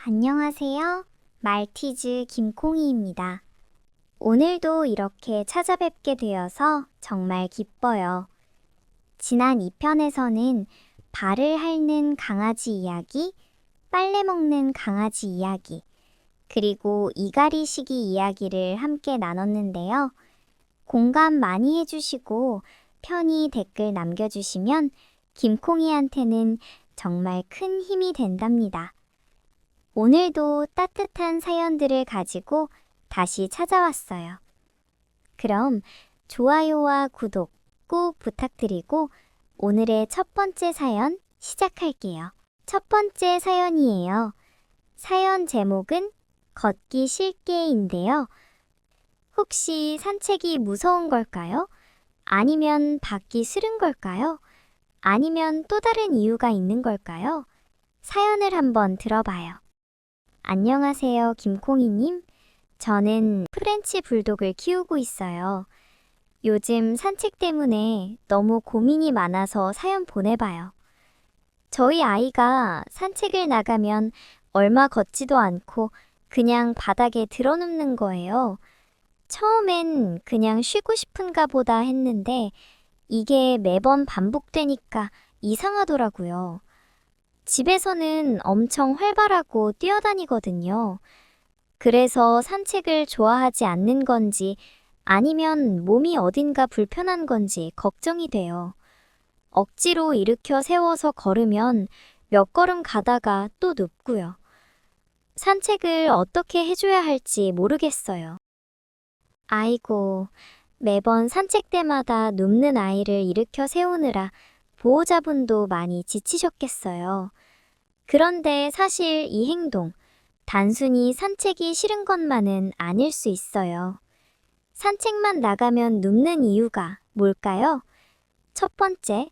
안녕하세요. 말티즈 김콩이입니다. 오늘도 이렇게 찾아뵙게 되어서 정말 기뻐요. 지난 2편에서는 발을 핥는 강아지 이야기, 빨래 먹는 강아지 이야기, 그리고 이갈이 시기 이야기를 함께 나눴는데요. 공감 많이 해주시고 편히 댓글 남겨주시면 김콩이한테는 정말 큰 힘이 된답니다. 오늘도 따뜻한 사연들을 가지고 다시 찾아왔어요. 그럼 좋아요와 구독 꼭 부탁드리고 오늘의 첫 번째 사연 시작할게요. 첫 번째 사연이에요. 사연 제목은 걷기 싫게인데요. 혹시 산책이 무서운 걸까요? 아니면 받기 싫은 걸까요? 아니면 또 다른 이유가 있는 걸까요? 사연을 한번 들어봐요. 안녕하세요, 김콩이님. 저는 프렌치 불독을 키우고 있어요. 요즘 산책 때문에 너무 고민이 많아서 사연 보내봐요. 저희 아이가 산책을 나가면 얼마 걷지도 않고 그냥 바닥에 드러눕는 거예요. 처음엔 그냥 쉬고 싶은가 보다 했는데 이게 매번 반복되니까 이상하더라고요. 집에서는 엄청 활발하고 뛰어다니거든요. 그래서 산책을 좋아하지 않는 건지 아니면 몸이 어딘가 불편한 건지 걱정이 돼요. 억지로 일으켜 세워서 걸으면 몇 걸음 가다가 또 눕고요. 산책을 어떻게 해줘야 할지 모르겠어요. 아이고, 매번 산책 때마다 눕는 아이를 일으켜 세우느라 보호자분도 많이 지치셨겠어요. 그런데 사실 이 행동, 단순히 산책이 싫은 것만은 아닐 수 있어요. 산책만 나가면 눕는 이유가 뭘까요? 첫 번째,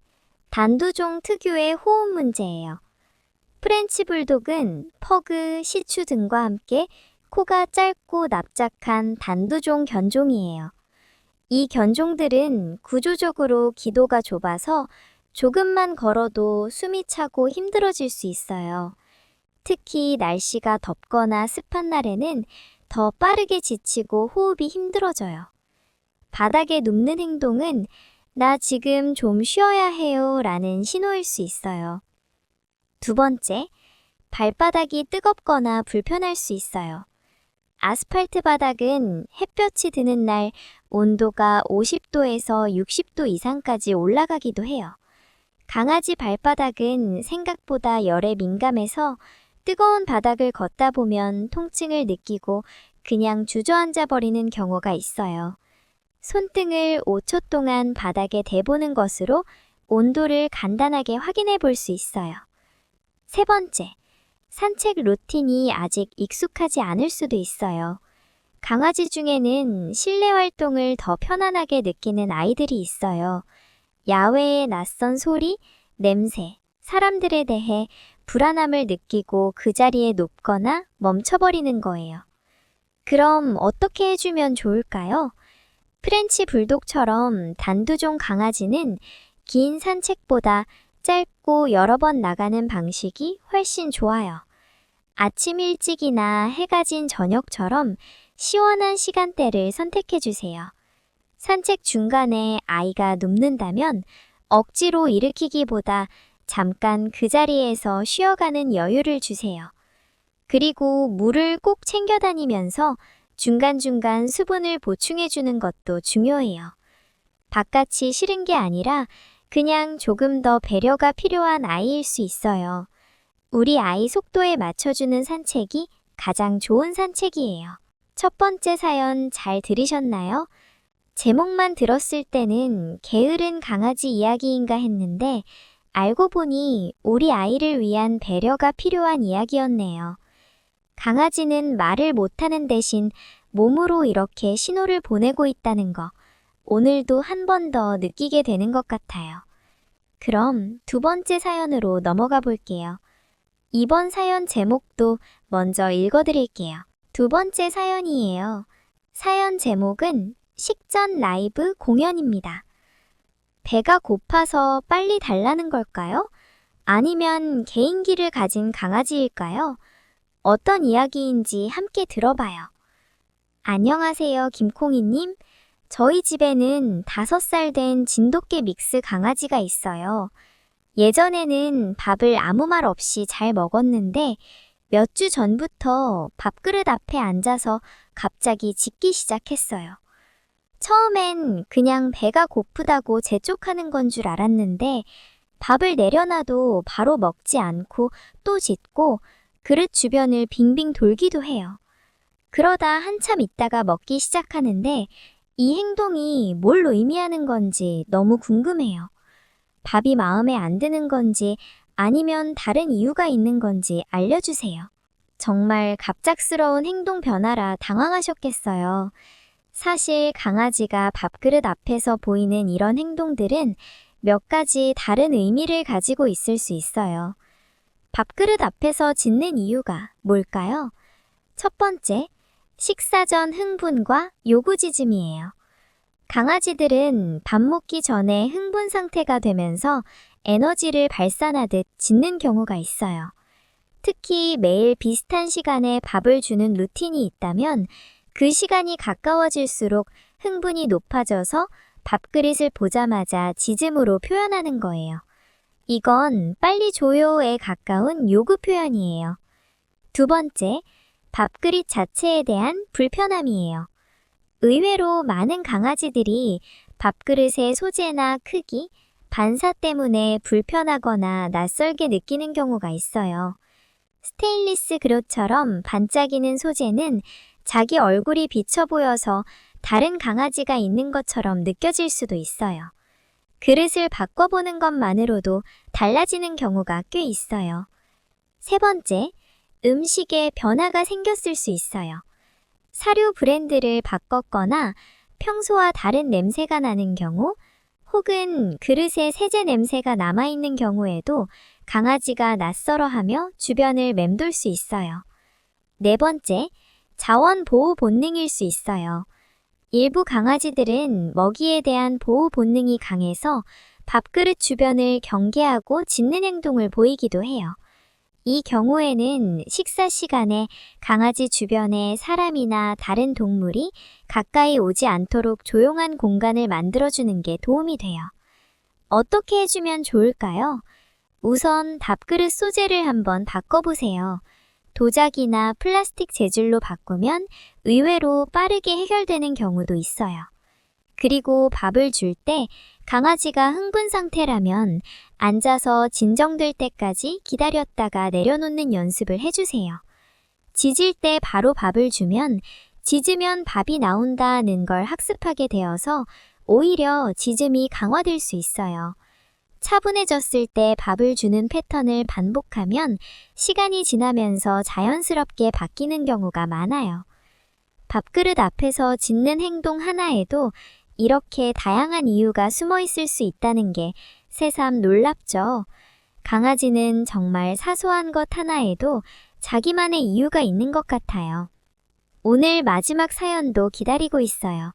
단두종 특유의 호흡 문제예요. 프렌치 불독은 퍼그, 시추 등과 함께 코가 짧고 납작한 단두종 견종이에요. 이 견종들은 구조적으로 기도가 좁아서 조금만 걸어도 숨이 차고 힘들어질 수 있어요. 특히 날씨가 덥거나 습한 날에는 더 빠르게 지치고 호흡이 힘들어져요. 바닥에 눕는 행동은 나 지금 좀 쉬어야 해요 라는 신호일 수 있어요. 두 번째, 발바닥이 뜨겁거나 불편할 수 있어요. 아스팔트 바닥은 햇볕이 드는 날 온도가 50도에서 60도 이상까지 올라가기도 해요. 강아지 발바닥은 생각보다 열에 민감해서 뜨거운 바닥을 걷다 보면 통증을 느끼고 그냥 주저앉아 버리는 경우가 있어요. 손등을 5초 동안 바닥에 대보는 것으로 온도를 간단하게 확인해 볼 수 있어요. 세 번째, 산책 루틴이 아직 익숙하지 않을 수도 있어요. 강아지 중에는 실내 활동을 더 편안하게 느끼는 아이들이 있어요. 야외의 낯선 소리, 냄새, 사람들에 대해 불안함을 느끼고 그 자리에 눕거나 멈춰버리는 거예요. 그럼 어떻게 해주면 좋을까요? 프렌치 불독처럼 단두종 강아지는 긴 산책보다 짧고 여러 번 나가는 방식이 훨씬 좋아요. 아침 일찍이나 해가 진 저녁처럼 시원한 시간대를 선택해주세요. 산책 중간에 아이가 눕는다면 억지로 일으키기보다 잠깐 그 자리에서 쉬어가는 여유를 주세요. 그리고 물을 꼭 챙겨 다니면서 중간중간 수분을 보충해주는 것도 중요해요. 바깥이 싫은 게 아니라 그냥 조금 더 배려가 필요한 아이일 수 있어요. 우리 아이 속도에 맞춰주는 산책이 가장 좋은 산책이에요. 첫 번째 사연 잘 들으셨나요? 제목만 들었을 때는 게으른 강아지 이야기인가 했는데 알고 보니 우리 아이를 위한 배려가 필요한 이야기였네요. 강아지는 말을 못하는 대신 몸으로 이렇게 신호를 보내고 있다는 거 오늘도 한 번 더 느끼게 되는 것 같아요. 그럼 두 번째 사연으로 넘어가 볼게요. 이번 사연 제목도 먼저 읽어드릴게요. 두 번째 사연이에요. 사연 제목은 식전 라이브 공연입니다. 배가 고파서 빨리 달라는 걸까요? 아니면 개인기를 가진 강아지일까요? 어떤 이야기인지 함께 들어봐요. 안녕하세요, 김콩이님. 저희 집에는 5살 된 진돗개 믹스 강아지가 있어요. 예전에는 밥을 아무 말 없이 잘 먹었는데 몇 주 전부터 밥그릇 앞에 앉아서 갑자기 짖기 시작했어요. 처음엔 그냥 배가 고프다고 재촉하는 건 줄 알았는데 밥을 내려놔도 바로 먹지 않고 또 짖고 그릇 주변을 빙빙 돌기도 해요. 그러다 한참 있다가 먹기 시작하는데 이 행동이 뭘 의미하는 건지 너무 궁금해요. 밥이 마음에 안 드는 건지 아니면 다른 이유가 있는 건지 알려주세요. 정말 갑작스러운 행동 변화라 당황하셨겠어요. 사실 강아지가 밥그릇 앞에서 보이는 이런 행동들은 몇 가지 다른 의미를 가지고 있을 수 있어요. 밥그릇 앞에서 짖는 이유가 뭘까요? 첫 번째, 식사 전 흥분과 요구짖음이에요. 강아지들은 밥 먹기 전에 흥분 상태가 되면서 에너지를 발산하듯 짖는 경우가 있어요. 특히 매일 비슷한 시간에 밥을 주는 루틴이 있다면 그 시간이 가까워질수록 흥분이 높아져서 밥그릇을 보자마자 짖음으로 표현하는 거예요. 이건 빨리 줘요에 가까운 요구 표현이에요. 두 번째, 밥그릇 자체에 대한 불편함이에요. 의외로 많은 강아지들이 밥그릇의 소재나 크기, 반사 때문에 불편하거나 낯설게 느끼는 경우가 있어요. 스테인리스 그릇처럼 반짝이는 소재는 자기 얼굴이 비쳐 보여서 다른 강아지가 있는 것처럼 느껴질 수도 있어요. 그릇을 바꿔보는 것만으로도 달라지는 경우가 꽤 있어요. 세 번째, 음식에 변화가 생겼을 수 있어요. 사료 브랜드를 바꿨거나 평소와 다른 냄새가 나는 경우, 혹은 그릇에 세제 냄새가 남아있는 경우에도 강아지가 낯설어하며 주변을 맴돌 수 있어요. 네 번째, 자원 보호 본능일 수 있어요. 일부 강아지들은 먹이에 대한 보호 본능이 강해서 밥그릇 주변을 경계하고 짖는 행동을 보이기도 해요. 이 경우에는 식사 시간에 강아지 주변에 사람이나 다른 동물이 가까이 오지 않도록 조용한 공간을 만들어주는 게 도움이 돼요. 어떻게 해주면 좋을까요? 우선 밥그릇 소재를 한번 바꿔보세요. 도자기나 플라스틱 재질로 바꾸면 의외로 빠르게 해결되는 경우도 있어요. 그리고 밥을 줄 때 강아지가 흥분 상태라면 앉아서 진정될 때까지 기다렸다가 내려놓는 연습을 해주세요. 짖을 때 바로 밥을 주면 짖으면 밥이 나온다는 걸 학습하게 되어서 오히려 짖음이 강화될 수 있어요. 차분해졌을 때 밥을 주는 패턴을 반복하면 시간이 지나면서 자연스럽게 바뀌는 경우가 많아요. 밥그릇 앞에서 짖는 행동 하나에도 이렇게 다양한 이유가 숨어 있을 수 있다는 게 새삼 놀랍죠. 강아지는 정말 사소한 것 하나에도 자기만의 이유가 있는 것 같아요. 오늘 마지막 사연도 기다리고 있어요.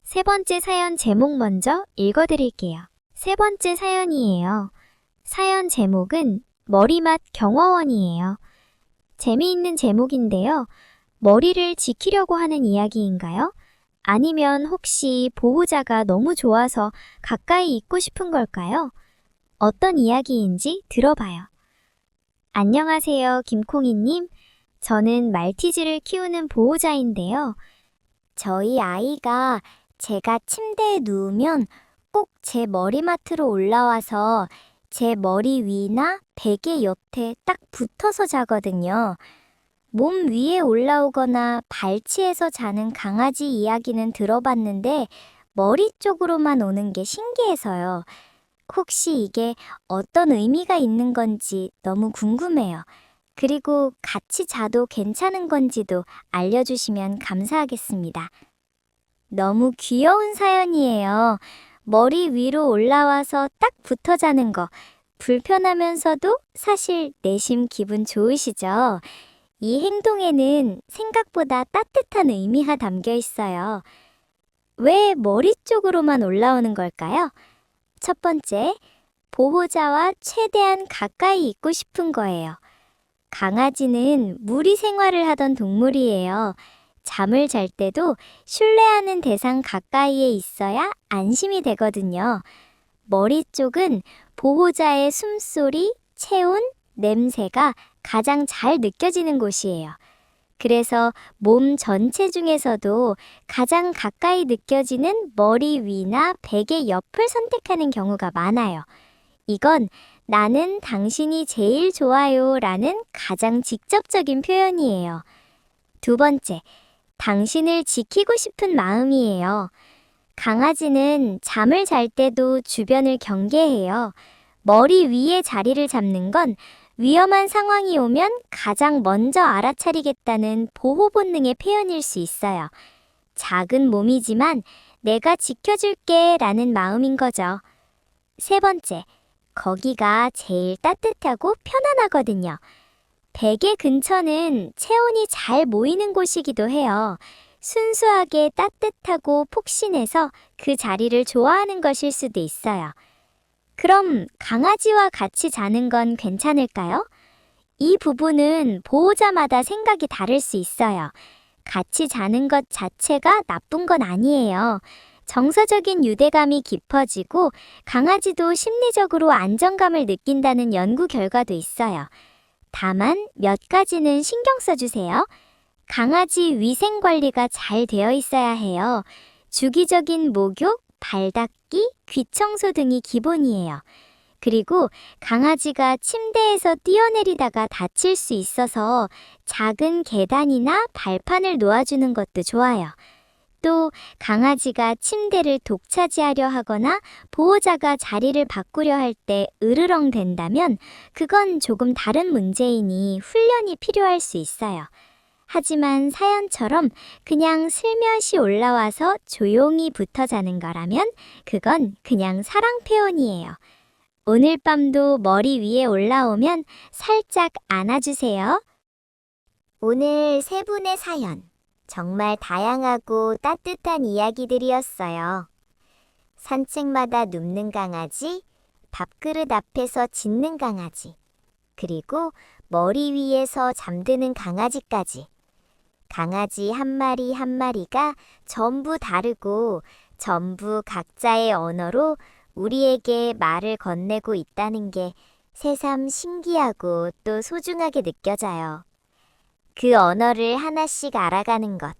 세 번째 사연 제목 먼저 읽어드릴게요. 세 번째 사연이에요. 사연 제목은 머리맛 경호원이에요. 재미있는 제목인데요. 머리를 지키려고 하는 이야기인가요? 아니면 혹시 보호자가 너무 좋아서 가까이 있고 싶은 걸까요? 어떤 이야기인지 들어봐요. 안녕하세요, 김콩이님. 저는 말티즈를 키우는 보호자인데요. 저희 아이가 제가 침대에 누우면 꼭 제 머리맡으로 올라와서 제 머리 위나 베개 옆에 딱 붙어서 자거든요. 몸 위에 올라오거나 발치해서 자는 강아지 이야기는 들어봤는데 머리 쪽으로만 오는 게 신기해서요. 혹시 이게 어떤 의미가 있는 건지 너무 궁금해요. 그리고 같이 자도 괜찮은 건지도 알려주시면 감사하겠습니다. 너무 귀여운 사연이에요. 머리 위로 올라와서 딱 붙어 자는 거 불편하면서도 사실 내심 기분 좋으시죠? 이 행동에는 생각보다 따뜻한 의미가 담겨 있어요. 왜 머리 쪽으로만 올라오는 걸까요? 첫 번째, 보호자와 최대한 가까이 있고 싶은 거예요. 강아지는 무리 생활을 하던 동물이에요. 잠을 잘 때도 신뢰하는 대상 가까이에 있어야 안심이 되거든요. 머리 쪽은 보호자의 숨소리, 체온, 냄새가 가장 잘 느껴지는 곳이에요. 그래서 몸 전체 중에서도 가장 가까이 느껴지는 머리 위나 베개 옆을 선택하는 경우가 많아요. 이건 나는 당신이 제일 좋아요 라는 가장 직접적인 표현이에요. 두 번째, 당신을 지키고 싶은 마음이에요. 강아지는 잠을 잘 때도 주변을 경계해요. 머리 위에 자리를 잡는 건 위험한 상황이 오면 가장 먼저 알아차리겠다는 보호 본능의 표현일 수 있어요. 작은 몸이지만 내가 지켜줄게 라는 마음인 거죠. 세 번째, 거기가 제일 따뜻하고 편안하거든요. 베개 근처는 체온이 잘 모이는 곳이기도 해요. 순수하게 따뜻하고 폭신해서 그 자리를 좋아하는 것일 수도 있어요. 그럼 강아지와 같이 자는 건 괜찮을까요? 이 부분은 보호자마다 생각이 다를 수 있어요. 같이 자는 것 자체가 나쁜 건 아니에요. 정서적인 유대감이 깊어지고 강아지도 심리적으로 안정감을 느낀다는 연구 결과도 있어요. 다만 몇 가지는 신경 써주세요. 강아지 위생 관리가 잘 되어 있어야 해요. 주기적인 목욕, 발 닦기, 귀 청소 등이 기본이에요. 그리고 강아지가 침대에서 뛰어내리다가 다칠 수 있어서 작은 계단이나 발판을 놓아주는 것도 좋아요. 또 강아지가 침대를 독차지하려 하거나 보호자가 자리를 바꾸려 할 때 으르렁 된다면 그건 조금 다른 문제이니 훈련이 필요할 수 있어요. 하지만 사연처럼 그냥 슬며시 올라와서 조용히 붙어 자는 거라면 그건 그냥 사랑 표현이에요. 오늘 밤도 머리 위에 올라오면 살짝 안아주세요. 오늘 세 분의 사연, 정말 다양하고 따뜻한 이야기들이었어요. 산책마다 눕는 강아지, 밥그릇 앞에서 짖는 강아지, 그리고 머리 위에서 잠드는 강아지까지. 강아지 한 마리 한 마리가 전부 다르고 전부 각자의 언어로 우리에게 말을 건네고 있다는 게 새삼 신기하고 또 소중하게 느껴져요. 그 언어를 하나씩 알아가는 것,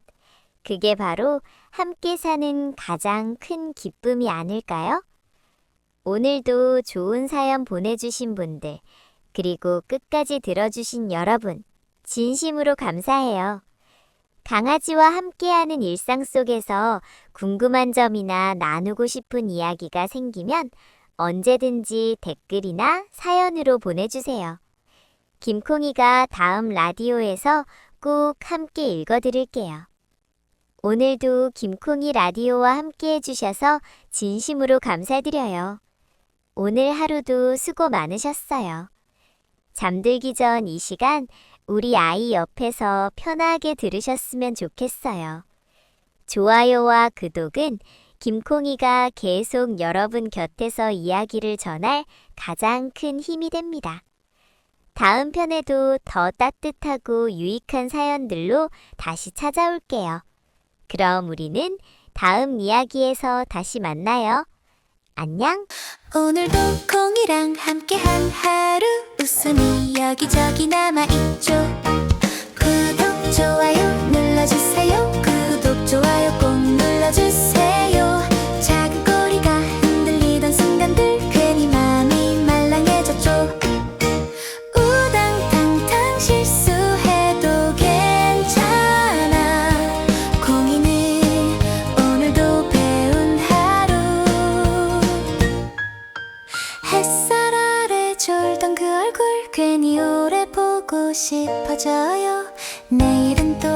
그게 바로 함께 사는 가장 큰 기쁨이 아닐까요? 오늘도 좋은 사연 보내주신 분들, 그리고 끝까지 들어주신 여러분, 진심으로 감사해요. 강아지와 함께하는 일상 속에서 궁금한 점이나 나누고 싶은 이야기가 생기면 언제든지 댓글이나 사연으로 보내주세요. 김콩이가 다음 라디오에서 꼭 함께 읽어드릴게요. 오늘도 김콩이 라디오와 함께 해주셔서 진심으로 감사드려요. 오늘 하루도 수고 많으셨어요. 잠들기 전 이 시간 우리 아이 옆에서 편하게 들으셨으면 좋겠어요. 좋아요와 구독은 김콩이가 계속 여러분 곁에서 이야기를 전할 가장 큰 힘이 됩니다. 다음 편에도 더 따뜻하고 유익한 사연들로 다시 찾아올게요. 그럼 우리는 다음 이야기에서 다시 만나요. 안녕! 오늘도 콩이랑 함께한 하루 웃음이 여기저기 남아있죠. 구독, 좋아요 눌러주세요. 구독, 좋아요 꼭 눌러주세요. 작은 꼬리가 흔들리던 순간들 괜히 마음이 말랑해졌죠. 우당탕탕 실수해도 괜찮아. 콩이는 오늘도 배운 하루. 햇살 아래 졸던 그 얼굴 괜히 오래 보고 싶어져요. 내일은 또